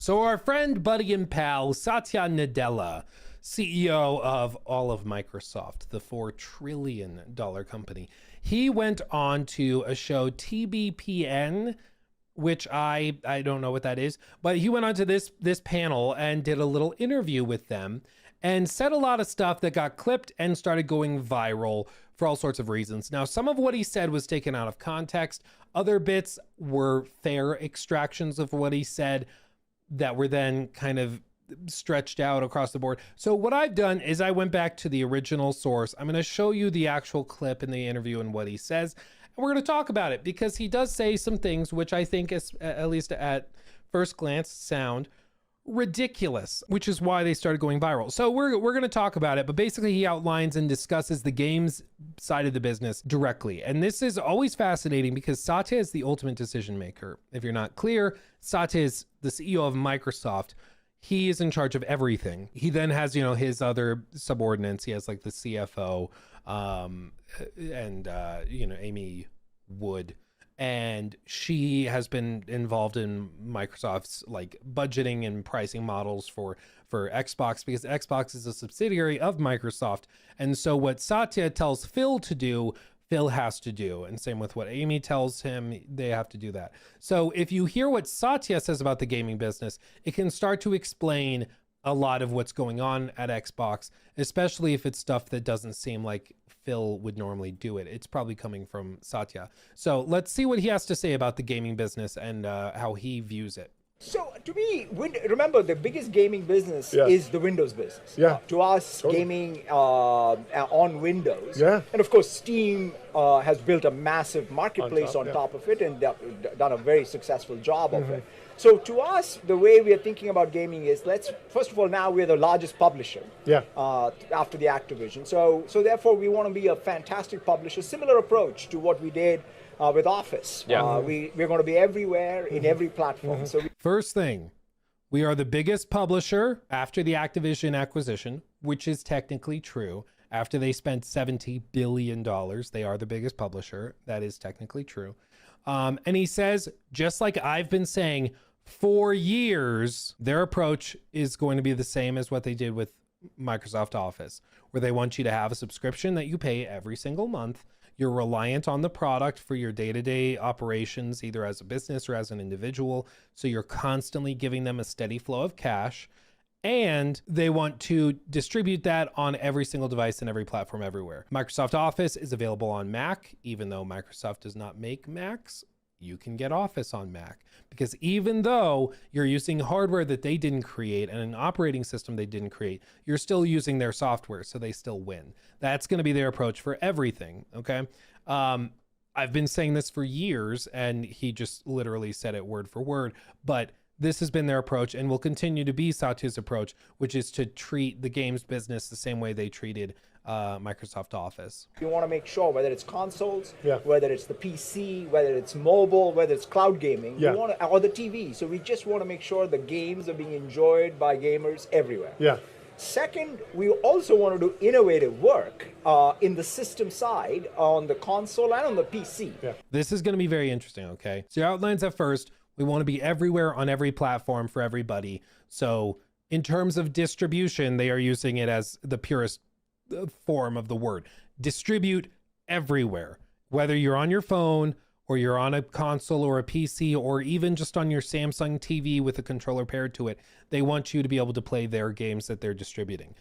So our friend, buddy, and pal, Satya Nadella, CEO of all of Microsoft, the $4 trillion company, he went on to a show, TBPN, which I don't know what that is, but he went on to this panel and did a little interview with them and said a lot of stuff that got clipped and started going viral for all sorts of reasons. Now, some of what he said was taken out of context. Other bits were fair extractions of what he said that were then kind of stretched out across the board. So what I've done is I went back to the original source. I'm going to show you the actual clip in the interview and what he says. And we're going to talk about it because he does say some things which I think is, at least at first glance, sound ridiculous, which is why they started going viral. So we're going to talk about it, but basically he outlines and discusses the games side of the business directly. And this is always fascinating because Satya is the ultimate decision maker. If you're not clear, Satya is the CEO of Microsoft. He is in charge of everything. He then has, his other subordinates. He has like the CFO and Amy Wood. And she has been involved in Microsoft's like budgeting and pricing models for Xbox, because Xbox is a subsidiary of Microsoft. And so what Satya tells Phil to do, Phil has to do. And same with what Amy tells him, they have to do that. So if you hear what Satya says about the gaming business, it can start to explain a lot of what's going on at Xbox, especially if it's stuff that doesn't seem like Phil would normally do it. It's probably coming from Satya. So let's see what he has to say about the gaming business and how he views it. So to me, remember the biggest gaming business is the Windows business. To us, gaming on Windows. And of course, Steam has built a massive marketplace on top of it and done a very successful job of it. So to us, the way we are thinking about gaming is, first of all, now we're the largest publisher after the Activision. So therefore, we want to be a fantastic publisher, similar approach to what we did with Office. We're going to be everywhere in every platform. So First thing, we are the biggest publisher after the Activision acquisition, which is technically true. After they spent $70 billion, they are the biggest publisher. That is technically true. And he says, just like I've been saying for years, their approach is going to be the same as what they did with Microsoft Office, where they want you to have a subscription that you pay every single month. You're reliant on the product for your day-to-day operations, either as a business or as an individual. So you're constantly giving them a steady flow of cash. And they want to distribute that on every single device and every platform everywhere. Microsoft Office is available on Mac. Even though Microsoft does not make Macs, you can get Office on Mac, because even though you're using hardware that they didn't create and an operating system they didn't create, you're still using their software, so they still win. That's going to be their approach for everything, okay? I've been saying this for years, and he just literally said it word for word, but this has been their approach and will continue to be Satya's approach, which is to treat the games business the same way they treated Microsoft Office. You want to make sure, whether it's consoles, whether it's the PC, whether it's mobile, whether it's cloud gaming, you want to, or the TV. So we just want to make sure the games are being enjoyed by gamers everywhere. Second, we also want to do innovative work in the system side on the console and on the PC. This is going to be very interesting, okay? So your outlines at first, we want to be everywhere on every platform for everybody. So in terms of distribution, they are using it as the purest form of the word. Distribute everywhere, whether you're on your phone or you're on a console or a PC or even just on your Samsung TV with a controller paired to it. They want you to be able to play their games that they're distributing.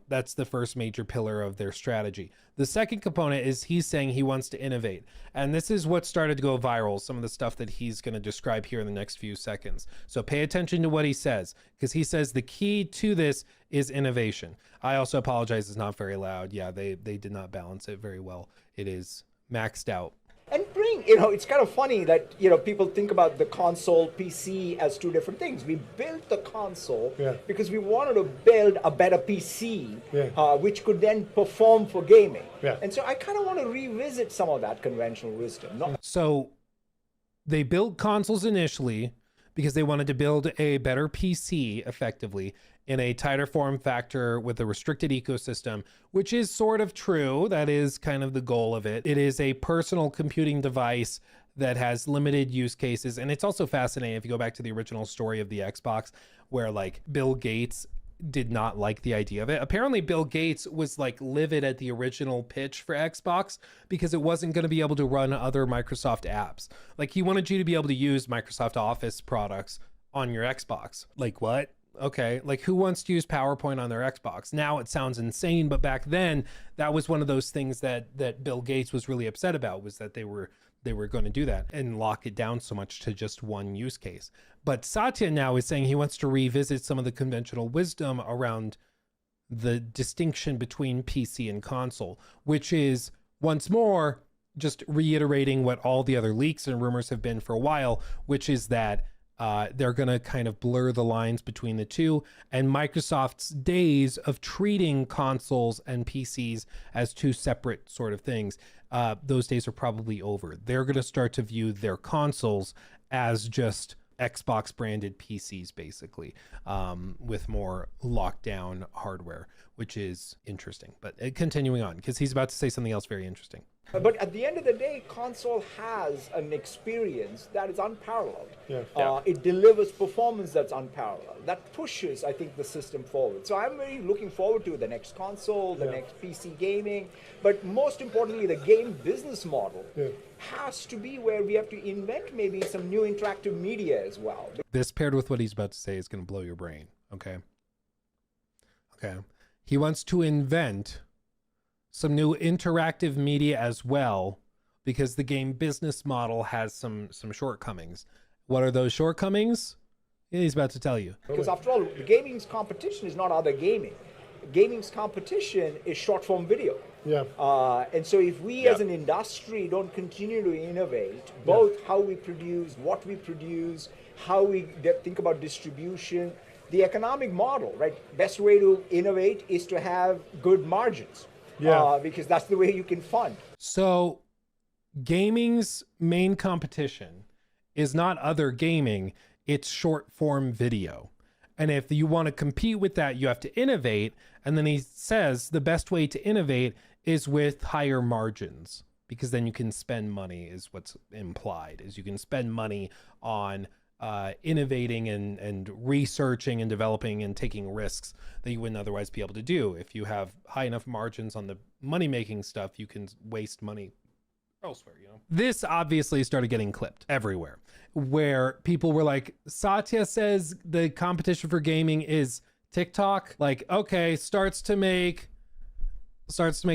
That's the first major pillar of their strategy. The second component is he's saying he wants to innovate. And this is what started to go viral, some of the stuff that he's going to describe here in the next few seconds. So pay attention to what he says, because he says the key to this is innovation. I also apologize, it's not very loud. Yeah, they did not balance it very well. It is maxed out. And it's kind of funny that, people think about the console, PC as two different things. We built the console because we wanted to build a better PC, which could then perform for gaming. And so I kind of want to revisit some of that conventional wisdom. So they built consoles initially because they wanted to build a better PC effectively in a tighter form factor with a restricted ecosystem, which is sort of true. That is kind of the goal of it. It is a personal computing device that has limited use cases. And it's also fascinating if you go back to the original story of the Xbox, where like Bill Gates did not like the idea of it. Apparently Bill Gates was like livid at the original pitch for Xbox because it wasn't going to be able to run other Microsoft apps. Like he wanted you to be able to use Microsoft Office products on your Xbox. Like what? Okay, like who wants to use PowerPoint on their Xbox? Now it sounds insane, but back then that was one of those things that Bill Gates was really upset about, was that they were going to do that and lock it down so much to just one use case. But Satya now is saying he wants to revisit some of the conventional wisdom around the distinction between PC and console, which is once more just reiterating what all the other leaks and rumors have been for a while, which is that they're going to kind of blur the lines between the two, and Microsoft's days of treating consoles and PCs as two separate sort of things, those days are probably over. They're going to start to view their consoles as just Xbox branded PCs, basically, with more lockdown hardware, which is interesting. But continuing on, because he's about to say something else very interesting. But at the end of the day, console has an experience that is unparalleled. It delivers performance that's unparalleled. That pushes, I think, the system forward. So I'm very looking forward to the next console, the next PC gaming. But most importantly, the game business model has to be where we have to invent maybe some new interactive media as well. This paired with what he's about to say is going to blow your brain. Okay. He wants to invent some new interactive media as well, because the game business model has some shortcomings. What are those shortcomings? He's about to tell you. Because after all, the gaming's competition is not other gaming. Gaming's competition is short form video. And so if we as an industry don't continue to innovate, both how we produce, what we produce, how we think about distribution, the economic model, right? Best way to innovate is to have good margins. Because that's the way you can fund. So gaming's main competition is not other gaming, it's short form video. And if you want to compete with that, you have to innovate. And then he says the best way to innovate is with higher margins, because then you can spend money, is what's implied, is you can spend money on innovating and researching and developing and taking risks that you wouldn't otherwise be able to do. If you have high enough margins on the money-making stuff, you can waste money elsewhere, you know? This obviously started getting clipped everywhere, where people were like, Satya says the competition for gaming is TikTok. Like, okay, starts to make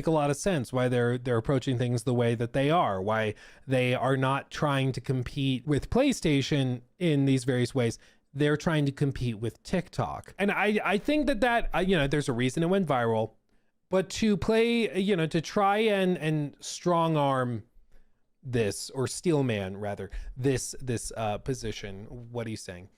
a lot of sense why they're approaching things the way that they are, why they are not trying to compete with PlayStation in these various ways. They're trying to compete with TikTok. And I think that there's a reason it went viral, but to try and strong arm this, or steelman rather, this position, what he's saying.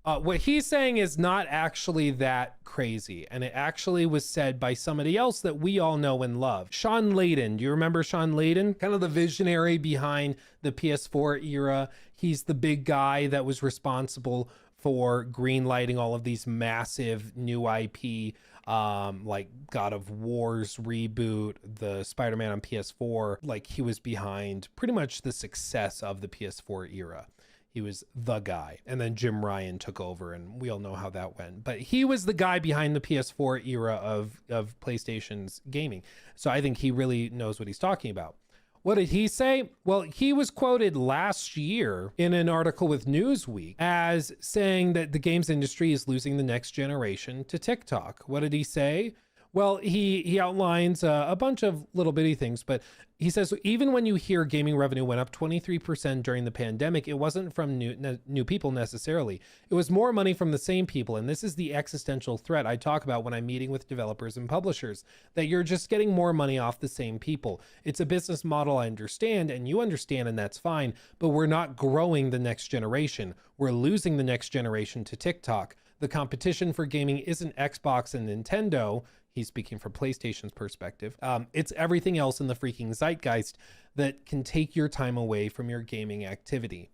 What he's saying is not actually that crazy, and it actually was said by somebody else that we all know and love. Sean Layden. Do you remember Sean Layden? Kind of the visionary behind the PS4 era. He's the big guy that was responsible for greenlighting all of these massive new IP, like God of War's reboot, the Spider-Man on PS4. Like, he was behind pretty much the success of the PS4 era. He was the guy. And then Jim Ryan took over, and we all know how that went. But he was the guy behind the PS4 era of PlayStation's gaming. So I think he really knows what he's talking about. What did he say? Well, he was quoted last year in an article with Newsweek as saying that the games industry is losing the next generation to TikTok. What did he say? Well, he outlines a bunch of little bitty things, but he says, even when you hear gaming revenue went up 23% during the pandemic, it wasn't from new people necessarily. It was more money from the same people. And this is the existential threat I talk about when I'm meeting with developers and publishers, that you're just getting more money off the same people. It's a business model I understand, and you understand, and that's fine, but we're not growing the next generation. We're losing the next generation to TikTok. The competition for gaming isn't Xbox and Nintendo. He's speaking from PlayStation's perspective. It's everything else in the freaking zeitgeist that can take your time away from your gaming activity.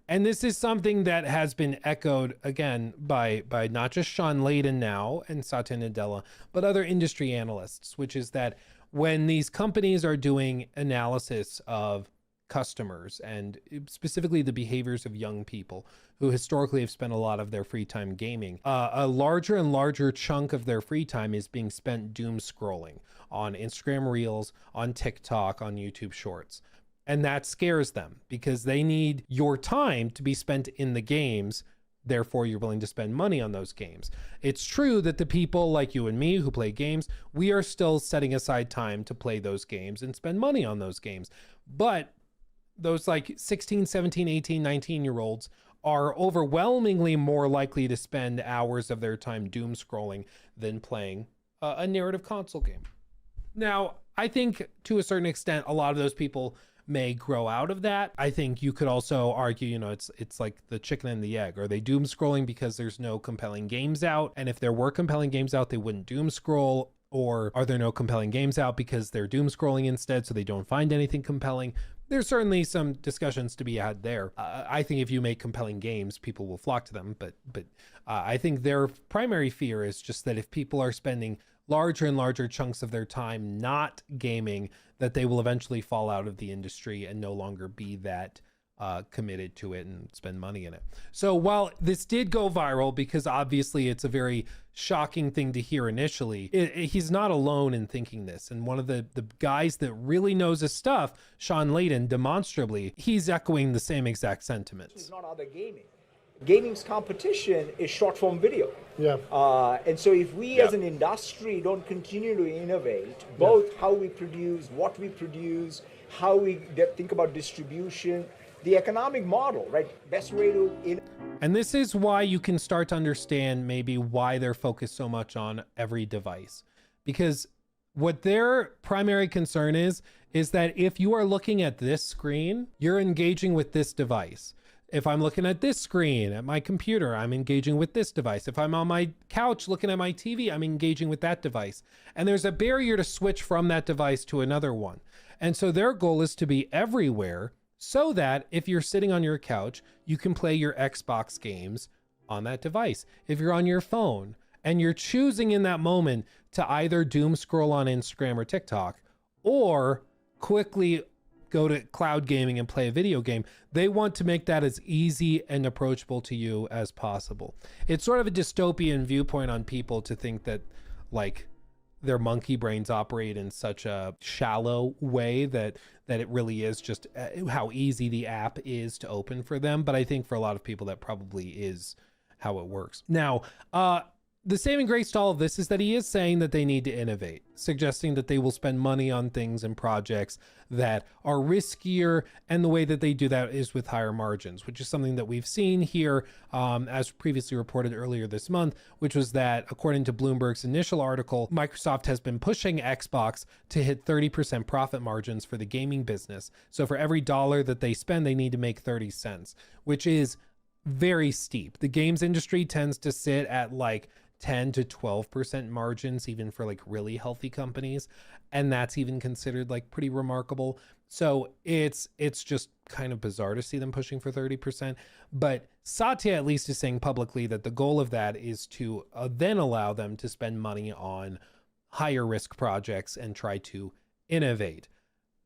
And this is something that has been echoed again by not just Sean Layden now and Satya Nadella, but other industry analysts, which is that when these companies are doing analysis of customers, and specifically the behaviors of young people who historically have spent a lot of their free time gaming. A larger and larger chunk of their free time is being spent doom scrolling on Instagram Reels, on TikTok, on YouTube Shorts. And that scares them because they need your time to be spent in the games. Therefore, you're willing to spend money on those games. It's true that the people like you and me who play games, we are still setting aside time to play those games and spend money on those games. But those like 16, 17, 18, 19-year-olds are overwhelmingly more likely to spend hours of their time doom scrolling than playing a narrative console game. Now, I think to a certain extent, a lot of those people may grow out of that. I think you could also argue, you know, it's like the chicken and the egg. Are they doom scrolling because there's no compelling games out? And if there were compelling games out, they wouldn't doom scroll. Or are there no compelling games out because they're doom scrolling instead, so they don't find anything compelling? There's certainly some discussions to be had there. I think if you make compelling games, people will flock to them. But I think their primary fear is just that if people are spending larger and larger chunks of their time not gaming, that they will eventually fall out of the industry and no longer be that committed to it and spend money in it. So while this did go viral, because obviously it's a very shocking thing to hear initially, he's not alone in thinking this. And one of the guys that really knows his stuff, Sean Layden, demonstrably, he's echoing the same exact sentiments. It's not other gaming. Gaming's competition is short form video. Yeah. And so if we as an industry don't continue to innovate, both how we produce, what we produce, how we think about distribution, the economic model, right? Best way to... And this is why you can start to understand maybe why they're focused so much on every device. Because what their primary concern is that if you are looking at this screen, you're engaging with this device. If I'm looking at this screen at my computer, I'm engaging with this device. If I'm on my couch looking at my TV, I'm engaging with that device. And there's a barrier to switch from that device to another one. And so their goal is to be everywhere, so that if you're sitting on your couch, you can play your Xbox games on that device. If you're on your phone and you're choosing in that moment to either doom scroll on Instagram or TikTok, or quickly go to cloud gaming and play a video game, they want to make that as easy and approachable to you as possible. It's sort of a dystopian viewpoint on people to think that like their monkey brains operate in such a shallow way that it really is just how easy the app is to open for them. But I think for a lot of people, that probably is how it works. Now, the saving grace to all of this is that he is saying that they need to innovate, suggesting that they will spend money on things and projects that are riskier. And the way that they do that is with higher margins, which is something that we've seen here, as previously reported earlier this month, which was that according to Bloomberg's initial article, Microsoft has been pushing Xbox to hit 30% profit margins for the gaming business. So for every dollar that they spend, they need to make 30 cents, which is very steep. The games industry tends to sit at like 10 to 12% margins, even for like really healthy companies. And that's even considered like pretty remarkable. So it's just kind of bizarre to see them pushing for 30%. But Satya at least is saying publicly that the goal of that is to then allow them to spend money on higher risk projects and try to innovate.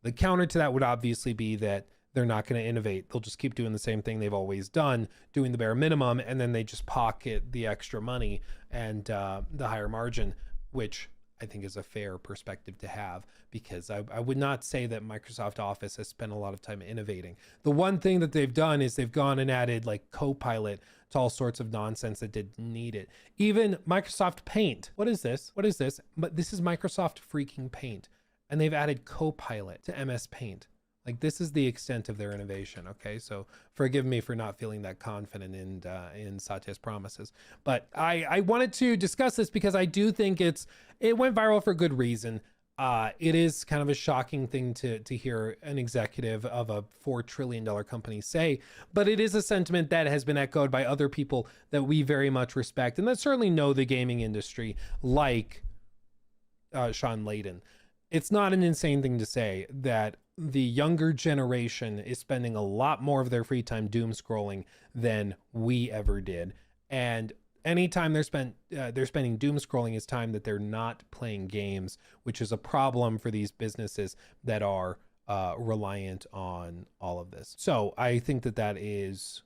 The counter to that would obviously be that they're not going to innovate. They'll just keep doing the same thing they've always done, doing the bare minimum, and then they just pocket the extra money and the higher margin, which I think is a fair perspective to have, because I would not say that Microsoft Office has spent a lot of time innovating. The one thing that they've done is they've gone and added like Copilot to all sorts of nonsense that didn't need it. Even Microsoft Paint. What is this? What is this? But this is Microsoft freaking Paint. And they've added Copilot to MS Paint. Like, this is the extent of their innovation. Okay, so forgive me for not feeling that confident in Satya's promises, but I wanted to discuss this because I do think it went viral for good reason. It is kind of a shocking thing to hear an executive of a $4 trillion company say, but it is a sentiment that has been echoed by other people that we very much respect and that certainly know the gaming industry, like Sean Layden. It's not an insane thing to say that the younger generation is spending a lot more of their free time doom scrolling than we ever did. And anytime they're spending doom scrolling is time that they're not playing games, which is a problem for these businesses that are reliant on all of this. So I think that that is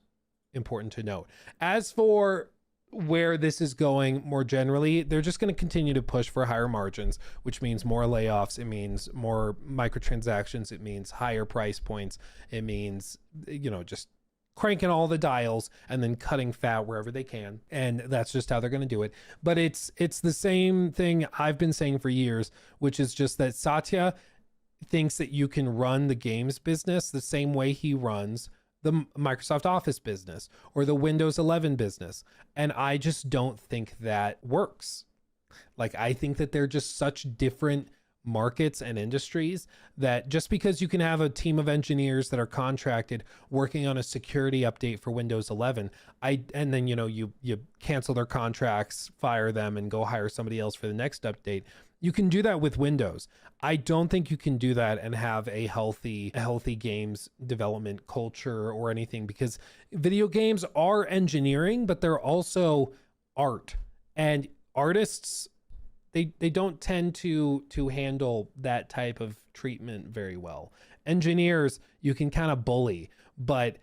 important to note. As for where this is going more generally, they're just going to continue to push for higher margins, which means more layoffs. It means more microtransactions. It means higher price points. It means, just cranking all the dials and then cutting fat wherever they can. And that's just how they're going to do it. But it's the same thing I've been saying for years, which is just that Satya thinks that you can run the games business the same way he runs the Microsoft Office business or the Windows 11 business. And I just don't think that works. Like, I think that they're just such different markets and industries that just because you can have a team of engineers that are contracted working on a security update for Windows 11, and then, you cancel their contracts, fire them, and go hire somebody else for the next update. You can do that with Windows. I don't think you can do that and have a healthy games development culture or anything, because video games are engineering, but they're also art, and artists, they don't tend to handle that type of treatment very well. Engineers, you can kind of bully, but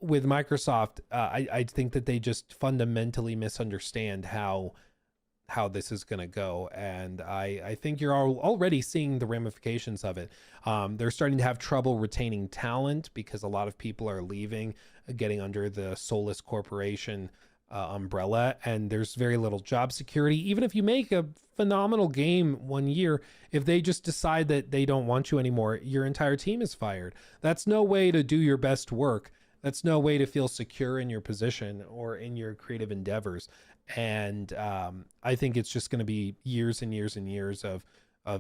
with Microsoft, I think that they just fundamentally misunderstand how this is going to go. And I think you're already seeing the ramifications of it. They're starting to have trouble retaining talent because a lot of people are leaving, getting under the soulless corporation umbrella, and there's very little job security. Even if you make a phenomenal game one year, if they just decide that they don't want you anymore, your entire team is fired. That's no way to do your best work. That's no way to feel secure in your position or in your creative endeavors. And I think it's just going to be years and years and years of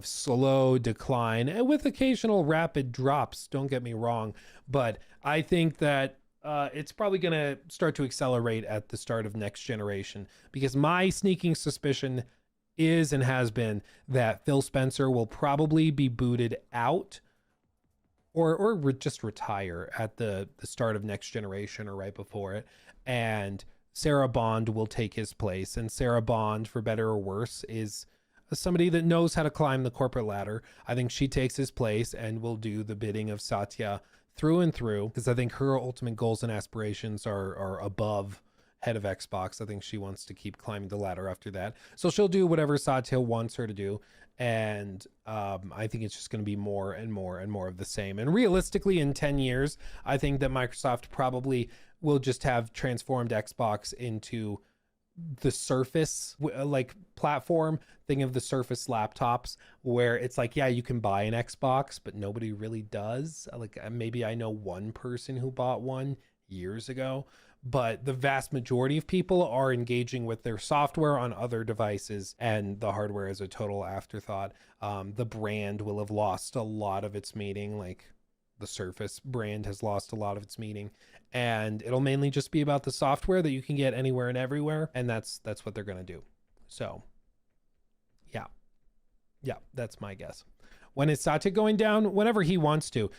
slow decline, and with occasional rapid drops, don't get me wrong. But I think that it's probably going to start to accelerate at the start of next generation, because my sneaking suspicion is and has been that Phil Spencer will probably be booted out or just retire at the start of next generation or right before it. And Sarah Bond will take his place. And Sarah Bond, for better or worse, is somebody that knows how to climb the corporate ladder. I think she takes his place and will do the bidding of Satya through and through, because I think her ultimate goals and aspirations are above head of Xbox. I think she wants to keep climbing the ladder after that. So she'll do whatever Satya wants her to do. And I think it's just going to be more and more and more of the same. And realistically, in 10 years, I think that Microsoft probably will just have transformed Xbox into the Surface like platform. Think of the Surface laptops, where it's like, yeah, you can buy an Xbox, but nobody really does. Like, maybe I know one person who bought one years ago, but the vast majority of people are engaging with their software on other devices, and the hardware is a total afterthought. The brand will have lost a lot of its meaning. Like, the Surface brand has lost a lot of its meaning, and it'll mainly just be about the software that you can get anywhere and everywhere. And that's what they're going to do. So yeah, that's my guess. When is Satya going down? Whenever he wants to.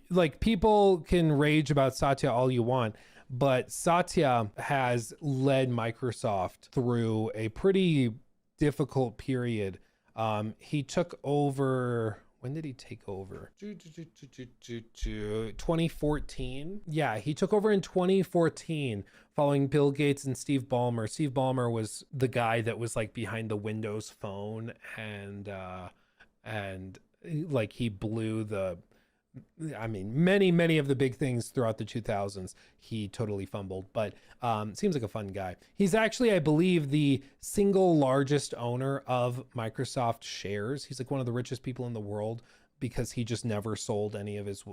Like, people can rage about Satya all you want, but Satya has led Microsoft through a pretty difficult period. He took over. When did he take over? 2014. Yeah, he took over in 2014 following Bill Gates and Steve Ballmer. Steve Ballmer was the guy that was like behind the Windows Phone, and like, he blew many of the big things throughout the 2000s. He totally fumbled, but seems like a fun guy. He's actually, I believe, the single largest owner of Microsoft shares. He's like one of the richest people in the world, because he just never sold any of his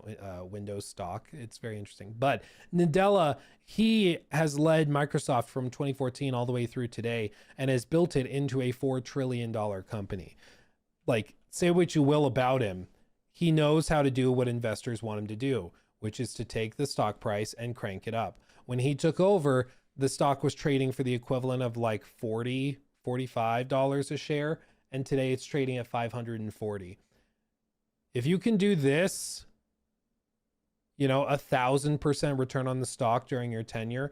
Windows stock. It's very interesting. But Nadella, he has led Microsoft from 2014 all the way through today, and has built it into a $4 trillion company. Like, say what you will about him, he knows how to do what investors want him to do, which is to take the stock price and crank it up. When he took over, the stock was trading for the equivalent of like $40, $45 a share, and today it's trading at $540. If you can do this, 1,000% return on the stock during your tenure,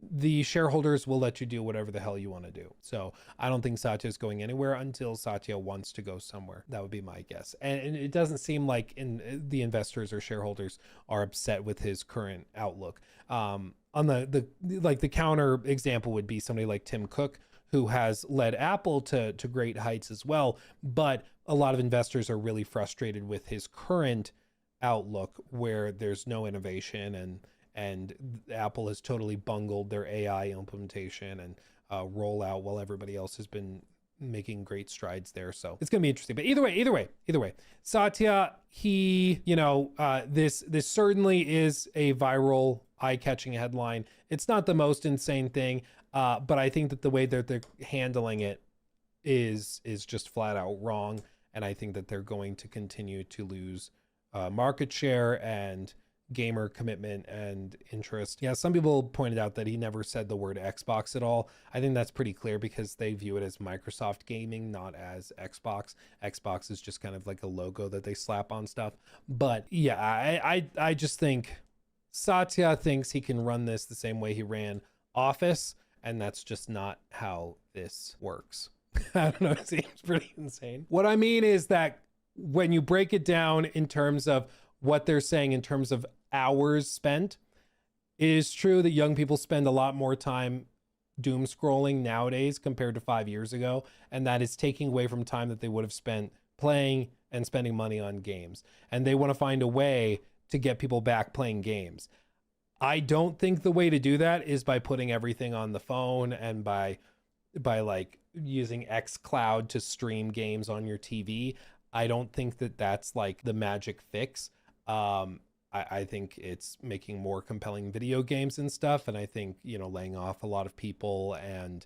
the shareholders will let you do whatever the hell you want to do. So I don't think Satya is going anywhere until Satya wants to go somewhere. That would be my guess. And it doesn't seem like the investors or shareholders are upset with his current outlook. On the counter example would be somebody like Tim Cook, who has led Apple to great heights as well. But a lot of investors are really frustrated with his current outlook, where there's no innovation, and Apple has totally bungled their AI implementation and rollout, while everybody else has been making great strides there. So it's going to be interesting. But either way, Satya, he, this certainly is a viral, eye-catching headline. It's not the most insane thing, but I think that the way that they're handling it is just flat out wrong. And I think that they're going to continue to lose market share and gamer commitment and interest. Yeah, some people pointed out that he never said the word Xbox at all. I think that's pretty clear because they view it as Microsoft gaming, not as Xbox. Xbox is just kind of like a logo that they slap on stuff. But yeah, I just think Satya thinks he can run this the same way he ran Office, and that's just not how this works. I don't know, it seems pretty insane. What I mean is that when you break it down in terms of what they're saying in terms of hours spent, it is true that young people spend a lot more time doom scrolling nowadays compared to 5 years ago, and that is taking away from time that they would have spent playing and spending money on games. And they want to find a way to get people back playing games. I don't think the way to do that is by putting everything on the phone and by like using xCloud to stream games on your TV. I don't think that that's like the magic fix. I think it's making more compelling video games and stuff. And I think, laying off a lot of people and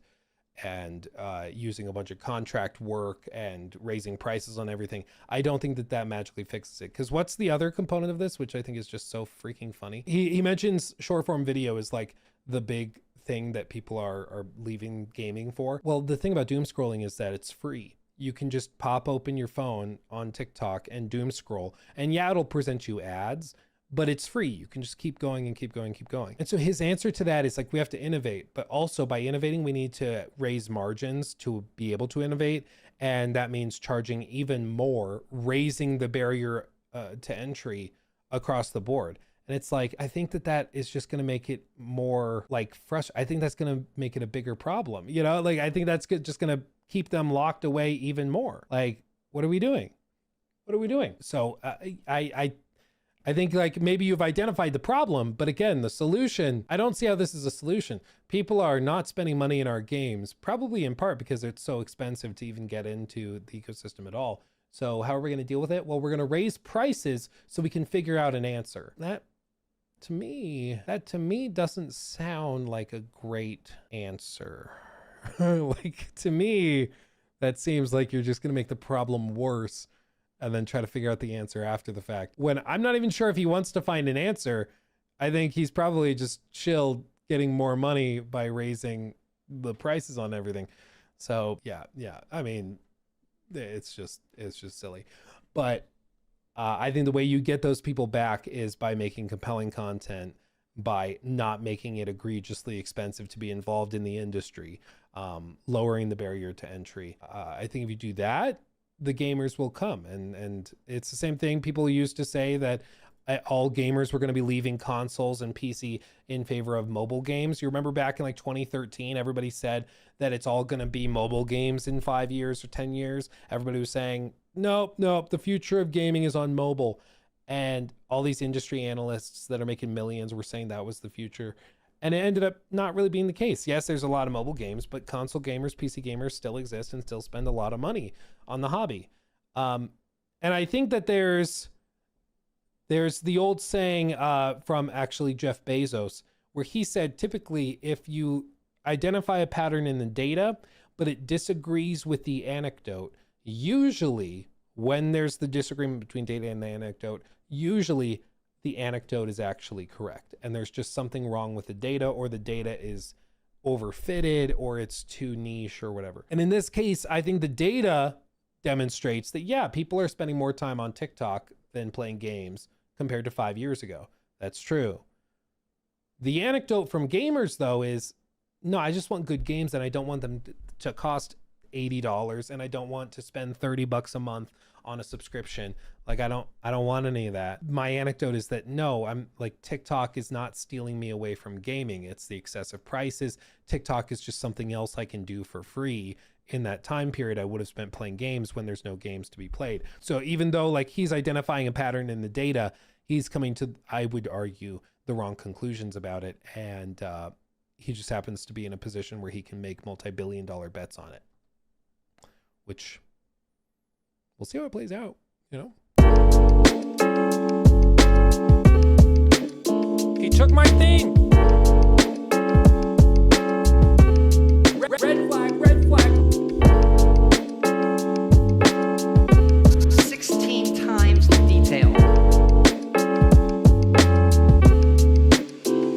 using a bunch of contract work and raising prices on everything. I don't think that magically fixes it. Because what's the other component of this, which I think is just so freaking funny? He mentions short form video is like the big thing that people are leaving gaming for. Well, the thing about doom scrolling is that it's free. You can just pop open your phone on TikTok and doom scroll. And yeah, it'll present you ads, but it's free. You can just keep going and keep going and keep going. And so his answer to that is like, we have to innovate, but also by innovating, we need to raise margins to be able to innovate. And that means charging even more, raising the barrier to entry across the board. And it's like, I think that is just going to make it more like frustrating. I think that's going to make it a bigger problem. I think that's just going to keep them locked away even more. Like, what are we doing? So I think like maybe you've identified the problem, but again, the solution, I don't see how this is a solution. People are not spending money in our games, probably in part because it's so expensive to even get into the ecosystem at all. So how are we going to deal with it? Well, we're going to raise prices so we can figure out an answer. That to me doesn't sound like a great answer. Like, to me, that seems like you're just going to make the problem worse and then try to figure out the answer after the fact. When I'm not even sure if he wants to find an answer, I think he's probably just chilled getting more money by raising the prices on everything. So yeah. I mean, it's just silly. But I think the way you get those people back is by making compelling content, by not making it egregiously expensive to be involved in the industry, lowering the barrier to entry. I think if you do that, the gamers will come. And it's the same thing people used to say, that all gamers were going to be leaving consoles and PC in favor of mobile games. You remember back in like 2013, everybody said that it's all going to be mobile games in 5 years or 10 years. Everybody was saying, nope, the future of gaming is on mobile. And all these industry analysts that are making millions were saying that was the future. And it ended up not really being the case. Yes, there's a lot of mobile games, but console gamers, PC gamers still exist and still spend a lot of money on the hobby. And I think that there's the old saying from actually Jeff Bezos, where he said, typically, if you identify a pattern in the data, but it disagrees with the anecdote, usually when there's the disagreement between data and the anecdote, usually the anecdote is actually correct. And there's just something wrong with the data, or the data is overfitted, or it's too niche or whatever. And in this case, I think the data demonstrates that, yeah, people are spending more time on TikTok than playing games compared to 5 years ago. That's true. The anecdote from gamers, though, is no, I just want good games, and I don't want them to cost $80, and I don't want to spend $30 a month on a subscription. Like, I don't want any of that. My anecdote is that no, I'm like, TikTok is not stealing me away from gaming. It's the excessive prices. TikTok is just something else I can do for free. In that time period, I would have spent playing games when there's no games to be played. So even though like he's identifying a pattern in the data, he's coming to, I would argue, the wrong conclusions about it. And he just happens to be in a position where he can make multi-billion-dollar bets on it, which we'll see how it plays out, you know? He took my thing.